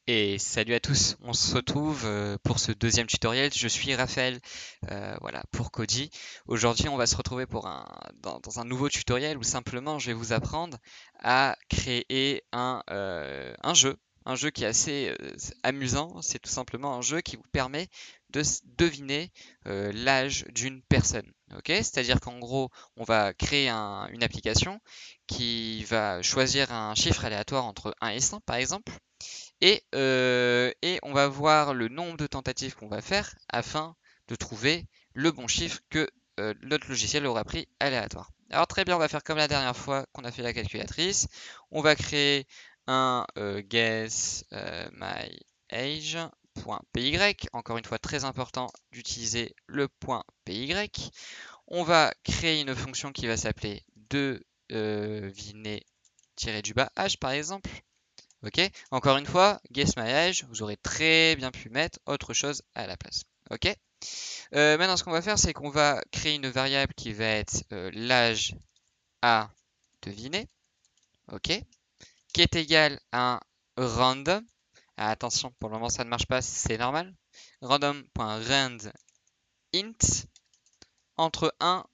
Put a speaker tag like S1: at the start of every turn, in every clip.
S1: Et salut à tous, on se retrouve pour ce deuxième tutoriel. Je suis Raphaël, voilà, pour Cody. Aujourd'hui, on va se retrouver pour dans un nouveau tutoriel où simplement je vais vous apprendre à créer un jeu qui est assez amusant. C'est tout simplement un jeu qui vous permet de deviner l'âge d'une personne. Ok? C'est-à-dire qu'en gros, on va créer une application qui va choisir un chiffre aléatoire entre 1 et 100, par exemple. Et on va voir le nombre de tentatives qu'on va faire afin de trouver le bon chiffre que notre logiciel aura pris aléatoire. Alors très bien, on va faire comme la dernière fois qu'on a fait la calculatrice. On va créer un guess my age.py. Encore une fois, très important d'utiliser le point .py. On va créer une fonction qui va s'appeler deviner-du-bas h par exemple. Ok? Encore une fois, guess my age, vous aurez très bien pu mettre autre chose à la place. Ok? Maintenant, ce qu'on va faire, c'est qu'on va créer une variable qui va être l'âge à deviner, ok? Qui est égal à un random. Ah, attention, pour le moment, ça ne marche pas, c'est normal. Random.rand int entre 1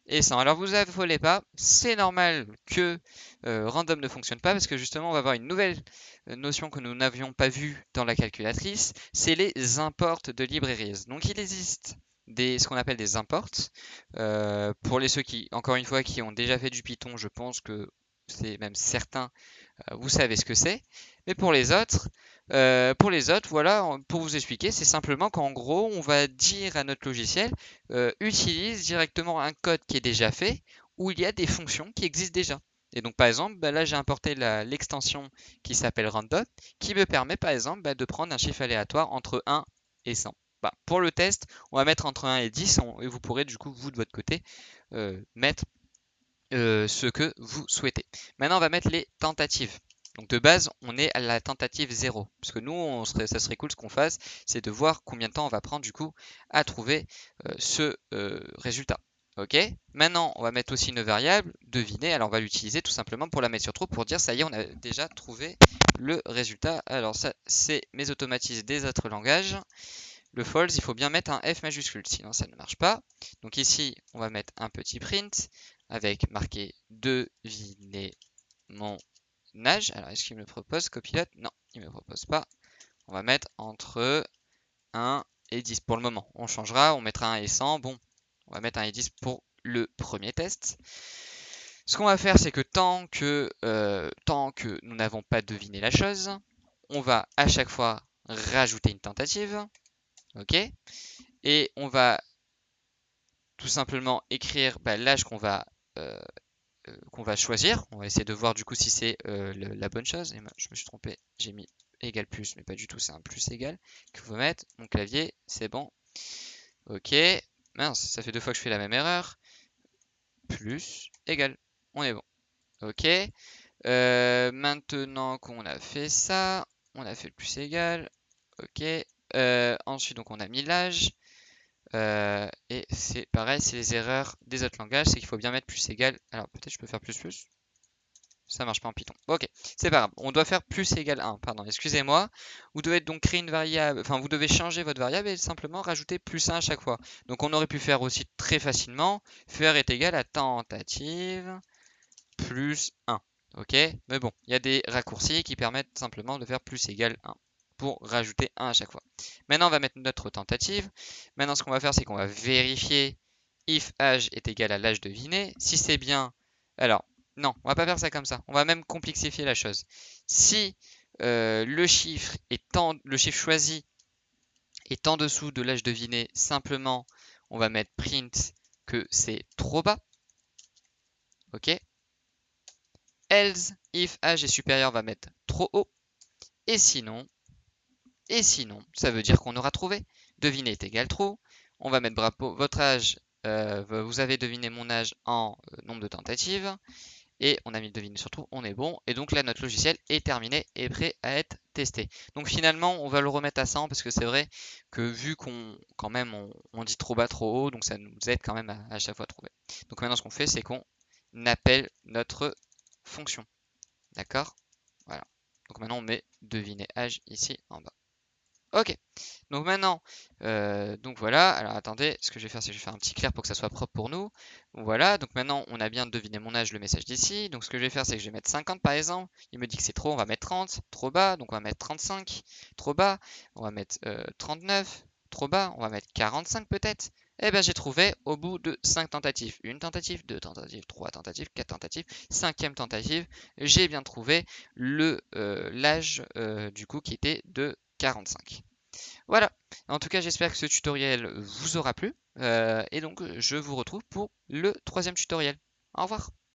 S1: et 100. Alors vous affolez pas, c'est normal que random ne fonctionne pas parce que justement on va avoir une nouvelle notion que nous n'avions pas vue dans la calculatrice, c'est les imports de libraries. Donc il existe ce qu'on appelle des imports. Pour ceux qui, encore une fois, qui ont déjà fait du Python, je pense que c'est même certain, vous savez ce que c'est. Mais pour les autres, voilà, pour vous expliquer, c'est simplement qu'en gros, on va dire à notre logiciel, utilise directement un code qui est déjà fait, où il y a des fonctions qui existent déjà. Et donc, par exemple, bah, là, j'ai importé l'extension qui s'appelle random, qui me permet, par exemple, bah, de prendre un chiffre aléatoire entre 1 et 100. Bah, pour le test, on va mettre entre 1 et 10, et vous pourrez, du coup, vous, de votre côté, mettre ce que vous souhaitez. Maintenant, on va mettre les tentatives. Donc de base, on est à la tentative 0. Parce que nous, ça serait cool ce qu'on fasse, c'est de voir combien de temps on va prendre du coup à trouver ce résultat. Ok. Maintenant, on va mettre aussi une variable, deviner. Alors on va l'utiliser tout simplement pour la mettre sur trou pour dire ça y est, on a déjà trouvé le résultat. Alors ça, c'est mes automatismes des autres langages. Le false, il faut bien mettre un F majuscule, sinon ça ne marche pas. Donc ici, on va mettre un petit print avec marqué deviner mon âge. Alors, est-ce qu'il me propose copilote? Non, il ne me propose pas. On va mettre entre 1 et 10 pour le moment. On changera, on mettra 1 et 100. Bon, on va mettre 1 et 10 pour le premier test. Ce qu'on va faire, c'est que tant que nous n'avons pas deviné la chose, on va à chaque fois rajouter une tentative. Ok? Et on va tout simplement écrire l'âge euh, qu'on va choisir. On va essayer de voir du coup si c'est la bonne chose. Et moi, je me suis trompé, j'ai mis égal plus, mais pas du tout, c'est un plus égal qu'il faut mettre. Mon clavier, c'est bon. Ok, mince, ça fait 2 fois que je fais la même erreur. Plus égal, on est bon. Ok, maintenant qu'on a fait ça, on a fait le plus égal. Ok, ensuite donc on a mis l'âge. Et c'est pareil, c'est les erreurs des autres langages, c'est qu'il faut bien mettre plus égal. Alors peut-être je peux faire plus plus. Ça marche pas en Python. Ok, c'est pas grave. On doit faire plus égal 1, pardon, excusez-moi. Vous devez donc créer une variable, enfin vous devez changer votre variable et simplement rajouter plus 1 à chaque fois. Donc on aurait pu faire aussi très facilement, faire est égal à tentative plus 1. Ok, mais bon, il y a des raccourcis qui permettent simplement de faire plus égal 1 pour rajouter 1 à chaque fois. Maintenant, on va mettre notre tentative. Maintenant, ce qu'on va faire, c'est qu'on va vérifier if âge est égal à l'âge deviné. Si c'est bien, alors, non, on va pas faire ça comme ça. On va même complexifier la chose. Si le chiffre choisi est en dessous de l'âge deviné, simplement, on va mettre print que c'est trop bas. Ok. Else, if âge est supérieur, on va mettre trop haut. Et sinon, ça veut dire qu'on aura trouvé. Deviner est égal true. On va mettre bravo, votre âge, vous avez deviné mon âge en nombre de tentatives. Et on a mis le deviner sur true, on est bon. Et donc là, notre logiciel est terminé et prêt à être testé. Donc finalement, on va le remettre à 100 parce que c'est vrai que vu quand même, on dit trop bas, trop haut, donc ça nous aide quand même à chaque fois trouver. Donc maintenant, ce qu'on fait, c'est qu'on appelle notre fonction. D'accord? Voilà. Donc Donc maintenant, on met deviner âge ici en bas. Ok, donc maintenant, donc voilà, alors attendez, ce que je vais faire, c'est que je vais faire un petit clair pour que ça soit propre pour nous. Voilà, donc maintenant, on a bien deviné mon âge, le message d'ici. Donc ce que je vais faire, c'est que je vais mettre 50 par exemple. Il me dit que c'est trop, on va mettre 30, trop bas, donc on va mettre 35, trop bas. On va mettre 39, trop bas, on va mettre 45 peut-être. Eh bien, j'ai trouvé au bout de 5 tentatives. Une tentative, 2 tentatives, 3 tentatives, 4 tentatives, 5e tentative, j'ai bien trouvé l'âge du coup qui était de 45. Voilà, en tout cas j'espère que ce tutoriel vous aura plu et donc je vous retrouve pour le 3e tutoriel. Au revoir.